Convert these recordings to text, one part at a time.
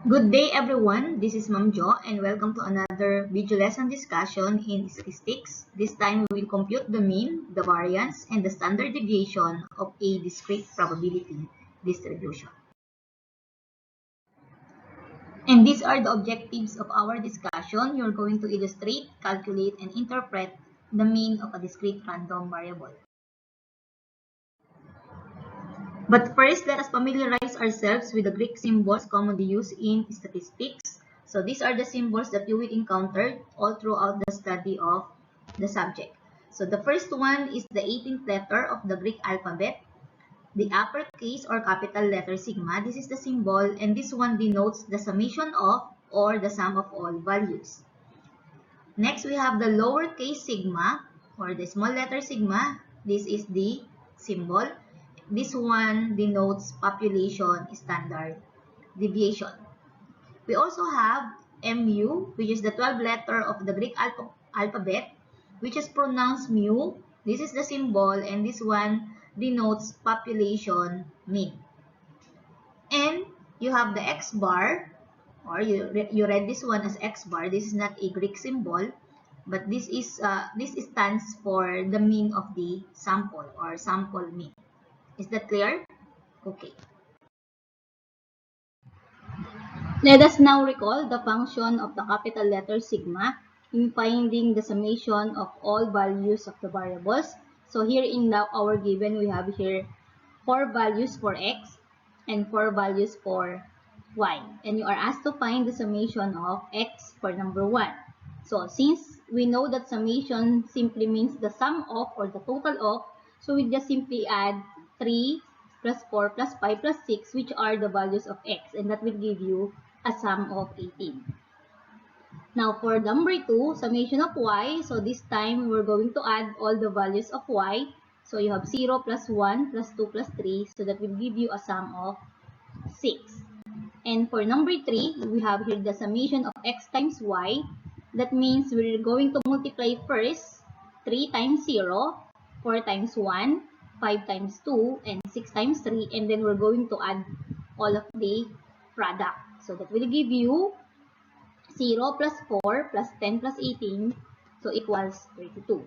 Good day everyone, this is Ma'am Jo and welcome to another video lesson discussion in statistics. This time we will compute the mean, the variance, and the standard deviation of a discrete probability distribution. And these are the objectives of our discussion. You're going to illustrate, calculate, and interpret the mean of a discrete random variable. But first, let us familiarize ourselves with the Greek symbols commonly used in statistics. So these are the symbols that you will encounter all throughout the study of the subject. So the first one is the 18th letter of the Greek alphabet, the uppercase or capital letter sigma. This is the symbol, and this one denotes the summation of or the sum of all values. Next, we have the lowercase sigma or the small letter sigma. This is the symbol. This one denotes population standard deviation. We also have mu, which is the 12th letter of the Greek alphabet, which is pronounced mu. This is the symbol, and this one denotes population mean. And you have the x bar, or you read this one as x bar. This is not a Greek symbol, but this stands for the mean of the sample or sample mean. Is that clear? Okay. Let us now recall the function of the capital letter sigma in finding the summation of all values of the variables. So here in now our given, we have here 4 values for x and 4 values for y. And you are asked to find the summation of x for number 1. So since we know that summation simply means the sum of or the total of, so we just simply add 3 plus 4 plus 5 plus 6, which are the values of x, and that will give you a sum of 18. Now for number 2, summation of y, so this time we're going to add all the values of y. So you have 0 plus 1 plus 2 plus 3, so that will give you a sum of 6. And for number 3, we have here the summation of x times y. That means we're going to multiply first 3 times 0, 4 times 1, 5 times 2, and 6 times 3. And then we're going to add all of the product. So that will give you 0 plus 4 plus 10 plus 18, so equals 32.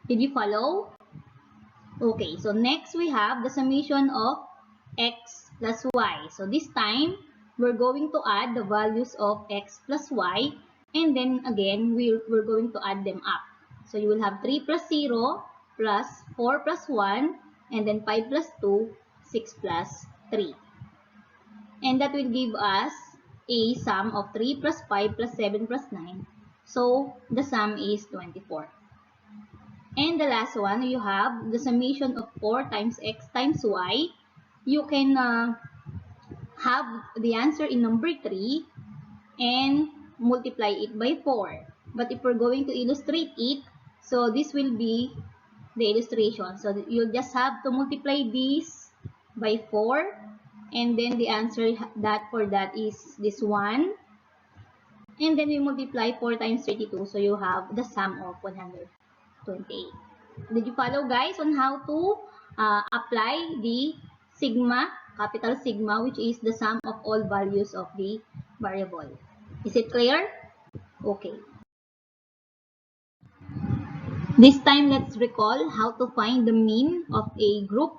Did you follow? Okay, so next we have the summation of x plus y. So this time, we're going to add the values of x plus y, and then again, we're going to add them up. So you will have 3 plus 0 plus 4 plus 1, and then 5 plus 2, 6 plus 3. And that will give us a sum of 3 plus 5 plus 7 plus 9. So the sum is 24. And the last one, you have the summation of 4 times x times y. You can have the answer in number 3 and multiply it by 4. But if we're going to illustrate it, so this will be the illustration. So you'll just have to multiply this by 4, and then the answer for that is this one. And then we multiply 4 times 32, so you have the sum of 128. Did you follow, guys, on how to apply the sigma, capital sigma, which is the sum of all values of the variable? Is it clear? Okay. This time, let's recall how to find the mean of a group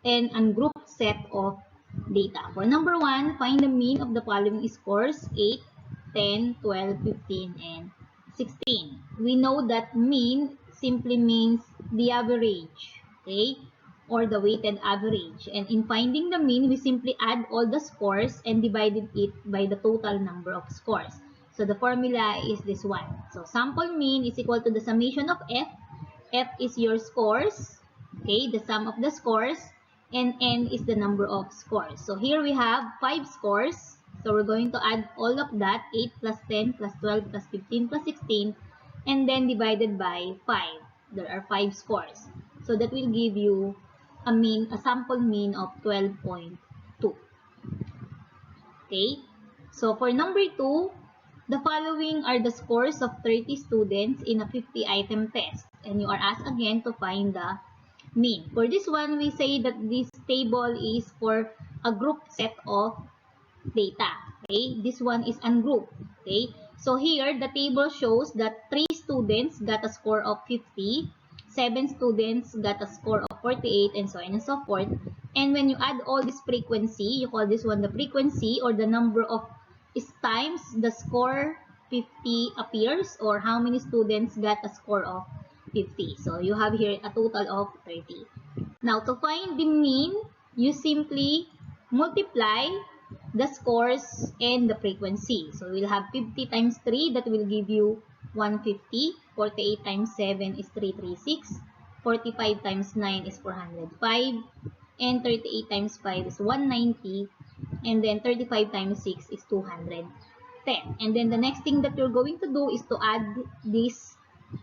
and ungrouped set of data. For number 1, find the mean of the following scores: 8, 10, 12, 15, and 16. We know that mean simply means the average, okay, or the weighted average. And in finding the mean, we simply add all the scores and divided it by the total number of scores. So the formula is this one. So sample mean is equal to the summation of f. F is your scores, okay, the sum of the scores, and n is the number of scores. So here we have 5 scores. So we're going to add all of that, 8 plus 10 plus 12 plus 15 plus 16, and then divided by 5. There are 5 scores. So that will give you a sample mean of 12.2. Okay? So for number 2, the following are the scores of 30 students in a 50-item test. And you are asked again to find the mean. For this one, we say that this table is for a group set of data. Okay, this one is ungrouped. Okay, so here the table shows that 3 students got a score of 50, 7 students got a score of 48, and so on and so forth. And when you add all this frequency, you call this one the frequency, or the number of times the score 50 appears, or how many students got a score of 50. So you have here a total of 30. Now, to find the mean, you simply multiply the scores and the frequency. So, we'll have 50 times 3, that will give you 150. 48 times 7 is 336. 45 times 9 is 405. And 38 times 5 is 190. And then 35 times 6 is 210. And then the next thing that you're going to do is to add these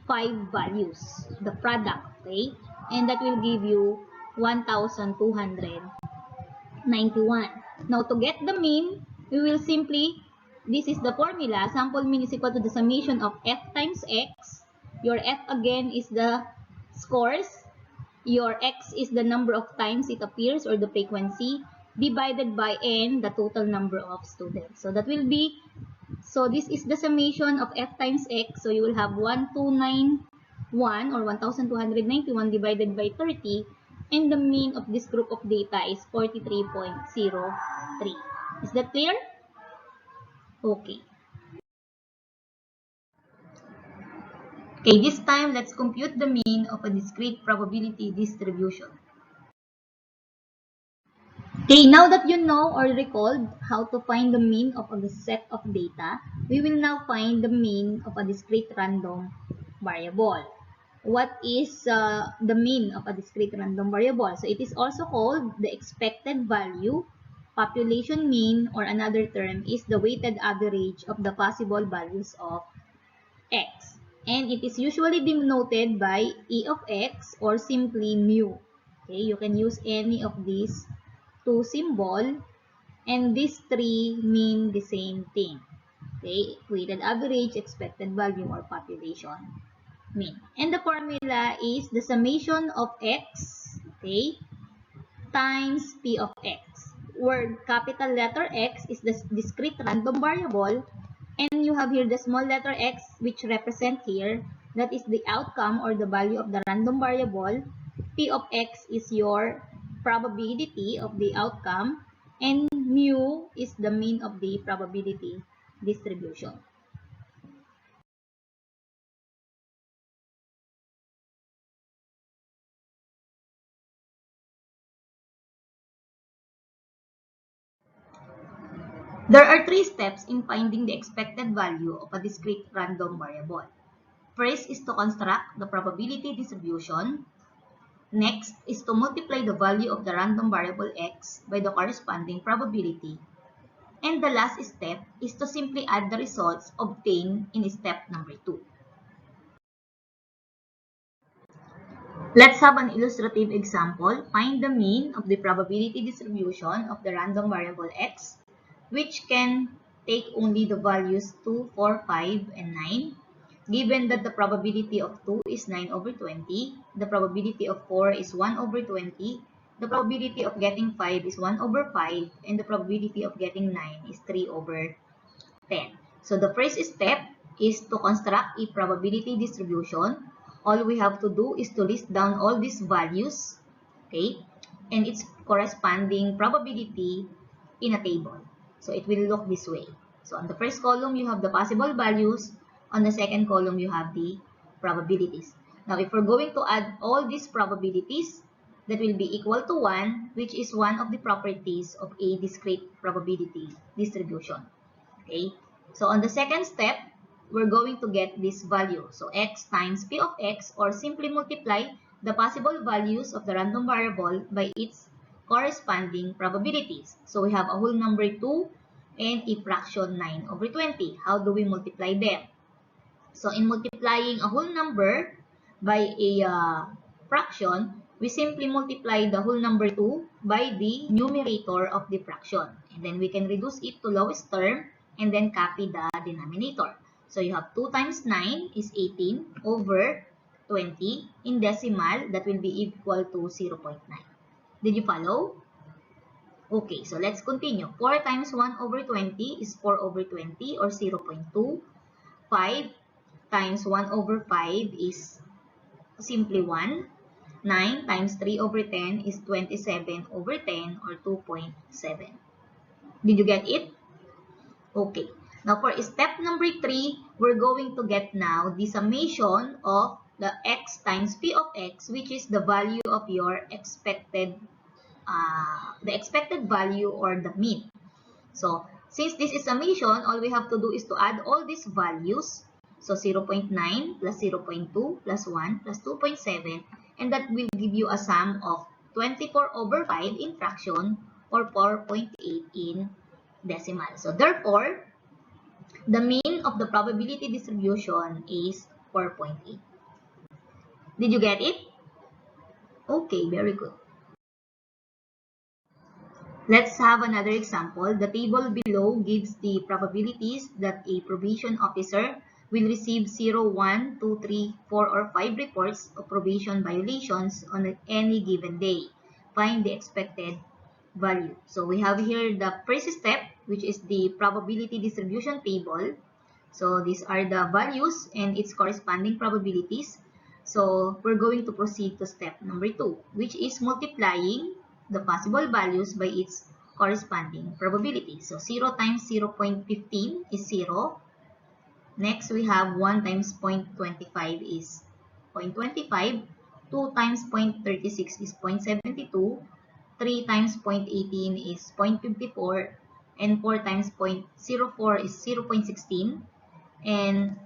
5 values, the product, okay? And that will give you 1,291. Now, to get the mean, we will simply, this is the formula, sample mean is equal to the summation of f times x. Your f again is the scores. Your x is the number of times it appears, or the frequency, divided by n, the total number of students. So that will be, so this is the summation of f times x. So you will have 1291, or 1291 divided by 30. And the mean of this group of data is 43.03. Is that clear? Okay. Okay, this time let's compute the mean of a discrete probability distribution. Okay, now that you know or recalled how to find the mean of a set of data, we will now find the mean of a discrete random variable. What is the mean of a discrete random variable? So it is also called the expected value, population mean, or another term is the weighted average of the possible values of x. And it is usually denoted by E of x or simply mu. Okay, you can use any of these two symbol, and these three mean the same thing. Okay, weighted average, expected value, or population mean. And the formula is the summation of x, okay, times p of x, where capital letter X is the discrete random variable, and you have here the small letter x, which represent here, that is the outcome or the value of the random variable. P of x is your probability of the outcome, and mu is the mean of the probability distribution. There are three steps in finding the expected value of a discrete random variable. First is to construct the probability distribution. Next is to multiply the value of the random variable x by the corresponding probability. And the last step is to simply add the results obtained in step number 2. Let's have an illustrative example. Find the mean of the probability distribution of the random variable x, which can take only the values 2, 4, 5, and 9. Given that the probability of 2 is 9 over 20, the probability of 4 is 1 over 20, the probability of getting 5 is 1 over 5, and the probability of getting 9 is 3 over 10. So the first step is to construct a probability distribution. All we have to do is to list down all these values, okay, and its corresponding probability in a table. So it will look this way. So on the first column, you have the possible values. On the second column, you have the probabilities. Now, if we're going to add all these probabilities, that will be equal to 1, which is one of the properties of a discrete probability distribution. Okay, so on the second step, we're going to get this value. So x times p of x, or simply multiply the possible values of the random variable by its corresponding probabilities. So we have a whole number 2 and a fraction 9 over 20. How do we multiply them? So in multiplying a whole number by a fraction, we simply multiply the whole number 2 by the numerator of the fraction. And then we can reduce it to lowest term and then copy the denominator. So you have 2 times 9 is 18 over 20. In decimal, that will be equal to 0.9. Did you follow? Okay, so let's continue. 4 times 1 over 20 is 4 over 20 or 0.2. 5 times 1 over 5 is simply 1. 9 times 3 over 10 is 27 over 10 or 2.7. Did you get it? Okay. Now for step number 3, we're going to get now the summation of the x times p of x, which is the value of your expected, the expected value or the mean. So since this is summation, all we have to do is to add all these values. So 0.9 plus 0.2 plus 1 plus 2.7, and that will give you a sum of 24 over 5 in fraction or 4.8 in decimal. So therefore, the mean of the probability distribution is 4.8. Did you get it? Okay, very good. Let's have another example. The table below gives the probabilities that a probation officer will receive 0, 1, 2, 3, 4, or 5 reports of probation violations on any given day. Find the expected value. So we have here the first step, which is the probability distribution table. So these are the values and its corresponding probabilities. So we're going to proceed to step number 2, which is multiplying the possible values by its corresponding probability. So 0 times 0.15 is 0. Next, we have 1 times 0.25 is 0.25. 2 times 0.36 is 0.72. 3 times 0.18 is 0.54. And 4 times 0.04 is 0.16. And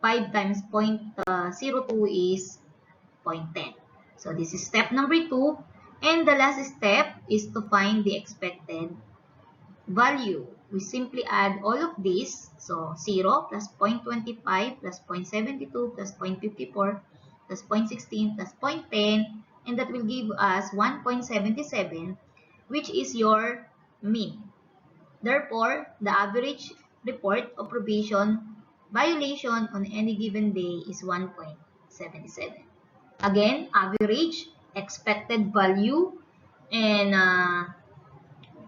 5 times 0.02 is 0.10. So this is step number 2. And the last step is to find the expected value. We simply add all of this. So 0 plus 0.25 plus 0.72 plus 0.54 plus 0.16 plus 0.10, and that will give us 1.77, which is your mean. Therefore, the average report of probation violation on any given day is 1.77. Again, average, expected value, and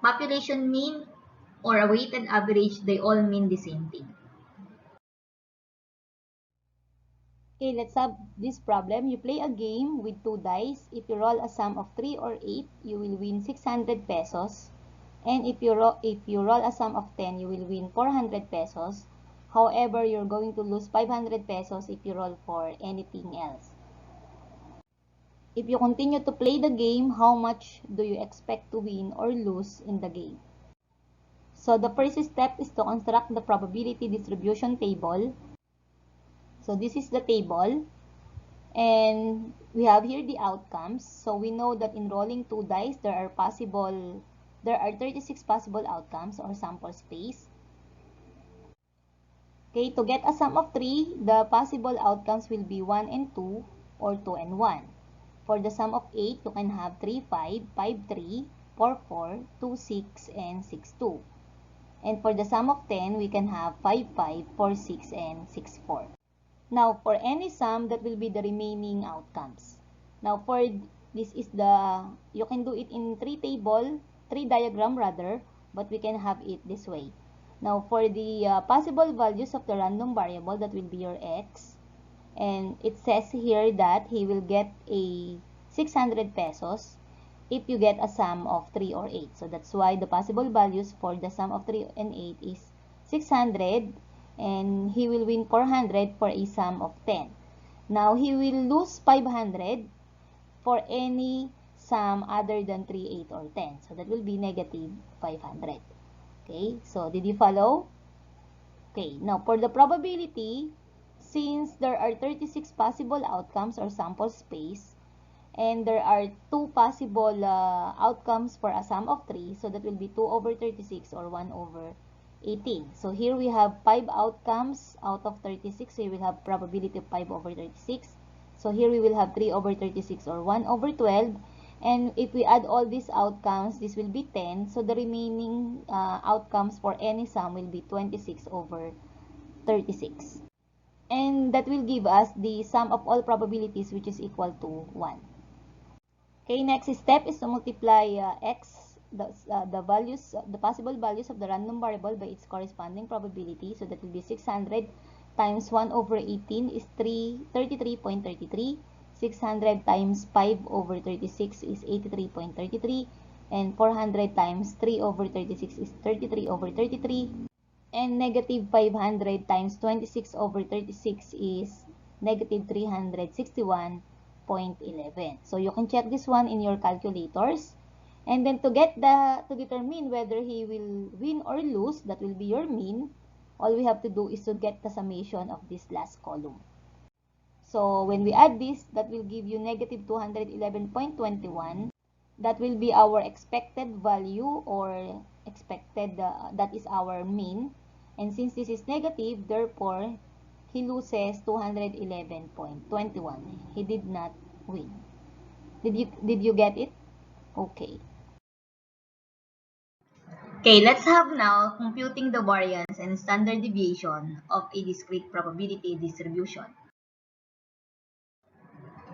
population mean or a weighted average, they all mean the same thing. Okay, let's have this problem. You play a game with 2 dice. If you roll a sum of 3 or 8, you will win 600 pesos. And if you roll a sum of 10, you will win 400 pesos. However, you're going to lose 500 pesos if you roll for anything else. If you continue to play the game, how much do you expect to win or lose in the game? So the first step is to construct the probability distribution table. So this is the table. And we have here the outcomes. So we know that in rolling 2 dice, there are 36 possible outcomes or sample space. Okay, to get a sum of 3, the possible outcomes will be 1 and 2 or 2 and 1. For the sum of 8, you can have 3, 5, 5, 3, 4, 4, 2, 6, and 6, 2. And for the sum of 10, we can have 5, 5, 4, 6, and 6, 4. Now, for any sum, that will be the remaining outcomes. Now, for this is you can do it in 3 diagram rather, but we can have it this way. Now, for the possible values of the random variable, that will be your x. And it says here that he will get a 600 pesos if you get a sum of 3 or 8. So, that's why the possible values for the sum of 3 and 8 is 600, and he will win 400 for a sum of 10. Now, he will lose 500 for any sum other than 3, 8, or 10. So, that will be negative 500. Okay, so did you follow? Okay, now for the probability, since there are 36 possible outcomes or sample space, and there are 2 possible outcomes for a sum of 3, so that will be 2 over 36 or 1 over 18. So here we have 5 outcomes out of 36, so we will have probability of 5 over 36. So here we will have 3 over 36 or 1 over 12. And if we add all these outcomes, this will be 10. So the remaining outcomes for any sum will be 26 over 36. And that will give us the sum of all probabilities, which is equal to 1. Okay, next step is to multiply x the possible values of the random variable by its corresponding probability. So that will be 600 times 1 over 18 is 33.33. 600 times 5 over 36 is 83.33. And 400 times 3 over 36 is 33 over 33. And negative 500 times 26 over 36 is negative 361.11. So you can check this one in your calculators. And then to determine whether he will win or lose, that will be your mean, all we have to do is to get the summation of this last column. So when we add this, that will give you negative 211.21. That will be our expected value, or that is our mean. And since this is negative, therefore, he loses 211.21. He did not win. Did you get it? Okay. Okay, let's have now computing the variance and standard deviation of a discrete probability distribution.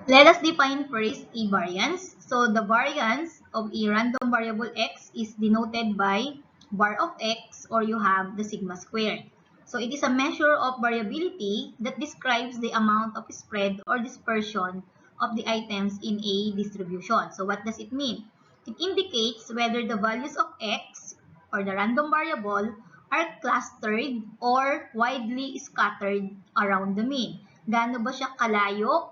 Let us define first a variance. So the variance of a random variable x is denoted by var of x, or you have the sigma squared. So it is a measure of variability that describes the amount of spread or dispersion of the items in a distribution. So what does it mean? It indicates whether the values of x, or the random variable, are clustered or widely scattered around the mean. Gaano ba siya kalayo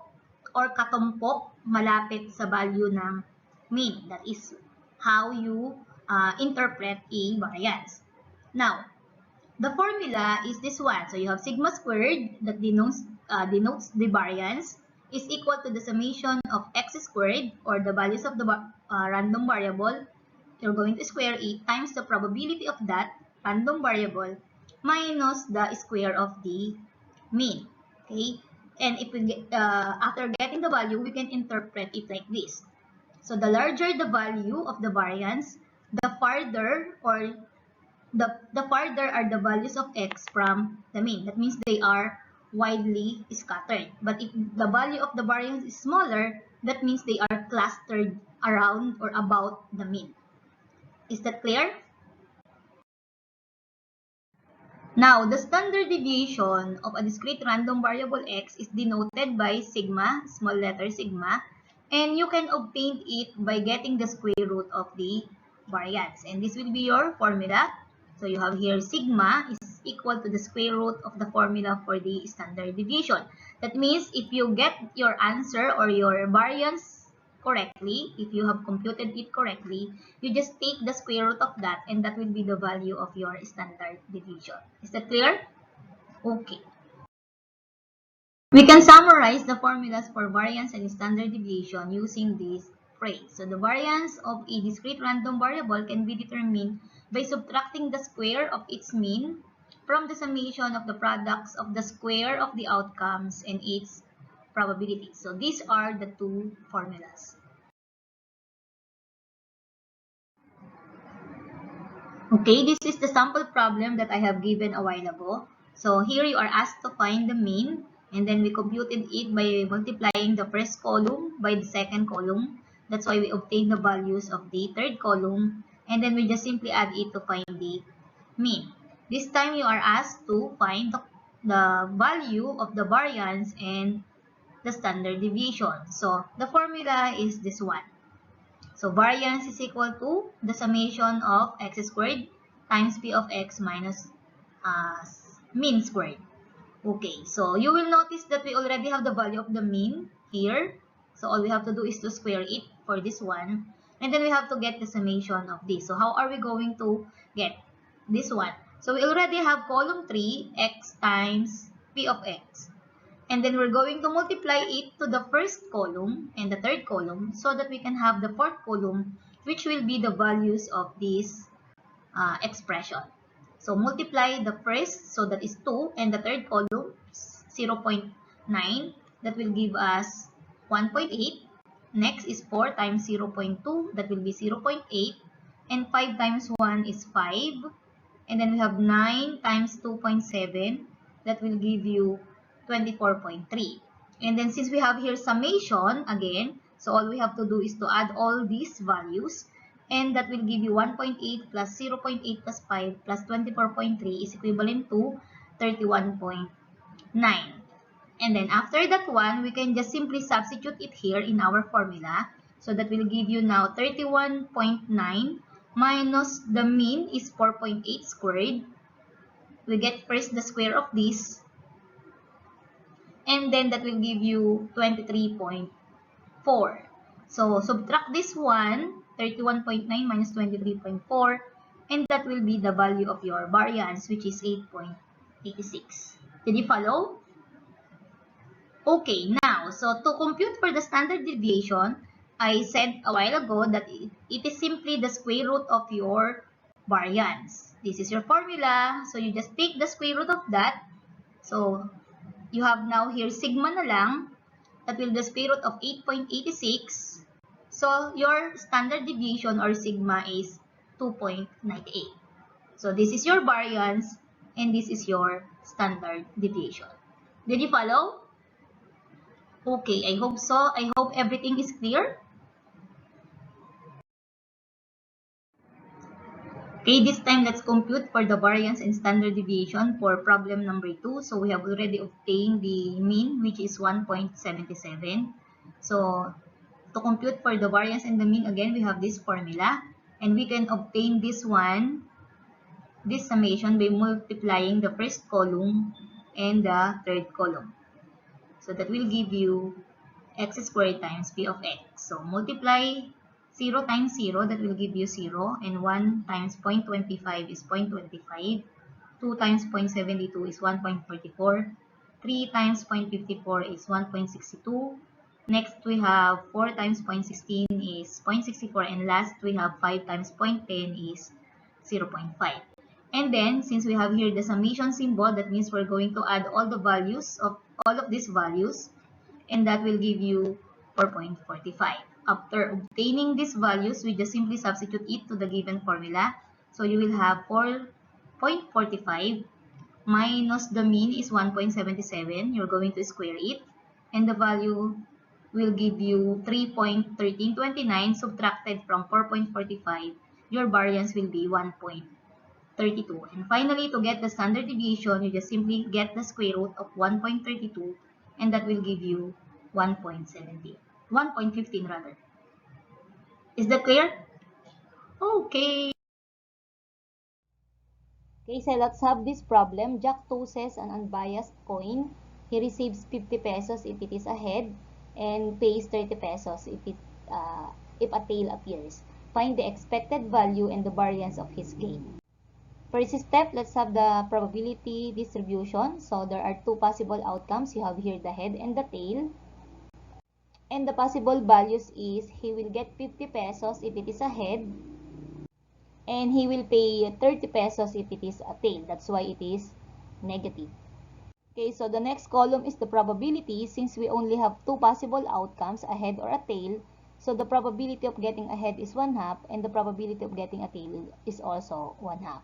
or katumpok malapit sa value ng mean? That is how you interpret a variance. Now, the formula is this one. So you have sigma squared that denotes the variance is equal to the summation of x squared, or the values of the random variable. You're going to square it times the probability of that random variable minus the square of the mean. Okay? And if we get, after getting the value, we can interpret it like this. So the larger the value of the variance, the farther are the values of x from the mean. That means they are widely scattered. But if the value of the variance is smaller, that means they are clustered around or about the mean. Is that clear? Now, the standard deviation of a discrete random variable x is denoted by sigma, small letter sigma, and you can obtain it by getting the square root of the variance. And this will be your formula. So you have here sigma is equal to the square root of the formula for the standard deviation. That means if you get your answer or your variance correctly, if you have computed it correctly, you just take the square root of that, and that will be the value of your standard deviation. Is that clear? Okay. We can summarize the formulas for variance and standard deviation using this phrase. So the variance of a discrete random variable can be determined by subtracting the square of its mean from the summation of the products of the square of the outcomes and its probability. So these are the two formulas. Okay, this is the sample problem that I have given a while ago. So here you are asked to find the mean, and then we computed it by multiplying the first column by the second column. That's why we obtained the values of the third column, and then we just simply add it to find the mean. This time you are asked to find the value of the variance and the standard deviation. So the formula is this one. So variance is equal to the summation of x squared times p of x minus mean squared. Okay, so you will notice that we already have the value of the mean here. So all we have to do is to square it for this one. And then we have to get the summation of this. So how are we going to get this one? So we already have column 3, x times p of x. And then we're going to multiply it to the first column and the third column so that we can have the fourth column, which will be the values of this expression. So multiply the first, so that is 2, and the third column, 0.9, that will give us 1.8. Next is 4 times 0.2, that will be 0.8. And 5 times 1 is 5. And then we have 9 times 2.7, that will give you 24.3. And then since we have here summation again, so all we have to do is to add all these values. and that will give you 1.8 plus 0.8 plus 5 plus 24.3 is equivalent to 31.9. And then after that one, we can just simply substitute it here in our formula. So that will give you now 31.9 minus the mean is 4.8 squared. We get first the square of this, and then that will give you 23.4. So subtract this one, 31.9 minus 23.4, and that will be the value of your variance, which is 8.86. Did you follow? Okay, now, so to compute for the standard deviation, I said a while ago that it is simply the square root of your variance. This is your formula, so you just take the square root of that. So you have now here sigma na lang, that will be the square root of 8.86. So your standard deviation or sigma is 2.98. So this is your variance and this is your standard deviation. Did you follow? Okay, I hope so. I hope everything is clear. Okay, this time let's compute for the variance and standard deviation for problem number 2. So we have already obtained the mean, which is 1.77. So to compute for the variance and the mean, again, we have this formula. And we can obtain this one, this summation, by multiplying the first column and the third column. So that will give you x squared times p of x. So multiply 0 times 0, that will give you 0. And 1 times 0.25 is 0.25. 2 times 0.72 is 1.44. 3 times 0.54 is 1.62. Next, we have 4 times 0.16 is 0.64. And last, we have 5 times 0.10 is 0.5. And then, since we have here the summation symbol, that means we're going to add all the values of all of these values, and that will give you 4.45. After obtaining these values, we just simply substitute it to the given formula. So you will have 4.45 minus the mean is 1.77. You're going to square it, and the value will give you 3.1329 subtracted from 4.45. Your variance will be 1.32. And finally, to get the standard deviation, you just simply get the square root of 1.32, and that will give you 1.17. 1.15 rather. Is that clear? Okay. Okay, so let's have this problem. Jack tosses an unbiased coin. He receives 50 pesos if it is a head and pays 30 pesos if a tail appears. Find the expected value and the variance of his gain. First step, let's have the probability distribution. So there are two possible outcomes. You have here the head and the tail. And the possible values is he will get 50 pesos if it is a head, and he will pay 30 pesos if it is a tail. That's why it is negative. Okay, so the next column is the probability. Since we only have two possible outcomes, a head or a tail, so the probability of getting a head is 1/2, and the probability of getting a tail is also 1/2.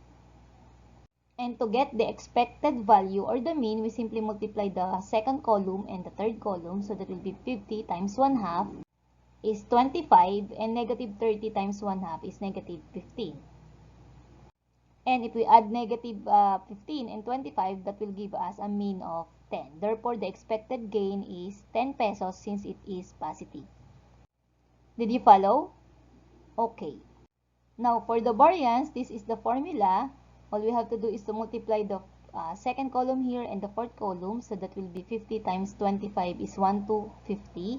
And to get the expected value or the mean, we simply multiply the second column and the third column. So that will be 50 times 1/2 is 25, and negative 30 times 1/2 is negative 15. And if we add negative 15 and 25, that will give us a mean of 10. Therefore, the expected gain is 10 pesos since it is positive. Did you follow? Okay. Now, for the variance, this is the formula. All we have to do is to multiply the second column here and the fourth column. So that will be 50 times 25 is 1 to 50.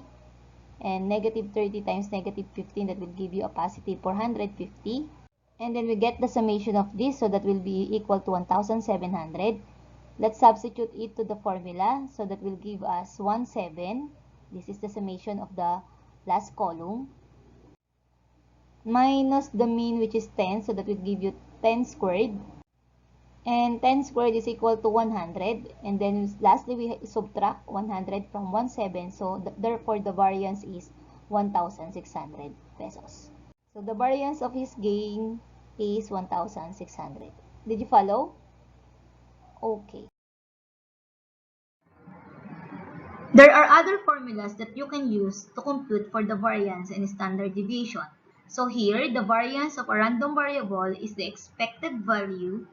And negative 30 times negative 15, that will give you a positive 450. And then we get the summation of this. So that will be equal to 1,700. Let's substitute it to the formula. So that will give us 1,7. This is the summation of the last column. Minus the mean, which is 10. So that will give you 10 squared. And 10 squared is equal to 100. And then lastly, we subtract 100 from 1,7. So therefore, the variance is 1,600 pesos. So the variance of his gain is 1,600. Did you follow? Okay. There are other formulas that you can use to compute for the variance and standard deviation. So here, the variance of a random variable is the expected value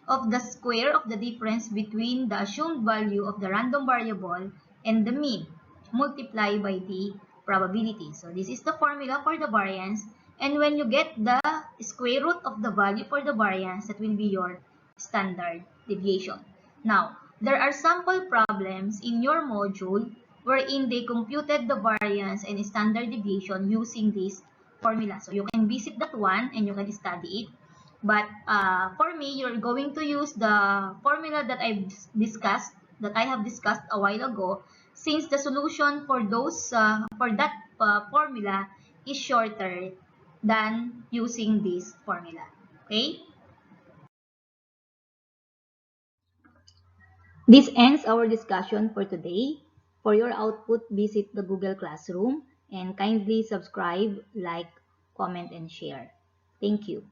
of the square of the difference between the assumed value of the random variable and the mean, multiplied by the probability. So this is the formula for the variance. And when you get the square root of the value for the variance, that will be your standard deviation. Now, there are sample problems in your module wherein they computed the variance and standard deviation using this formula. So you can visit that one and you can study it. But for me, you're going to use the formula that I have discussed a while ago, since the solution for that formula is shorter than using this formula. Okay? This ends our discussion for today. For your output, visit the Google Classroom and kindly subscribe, like, comment, and share. Thank you.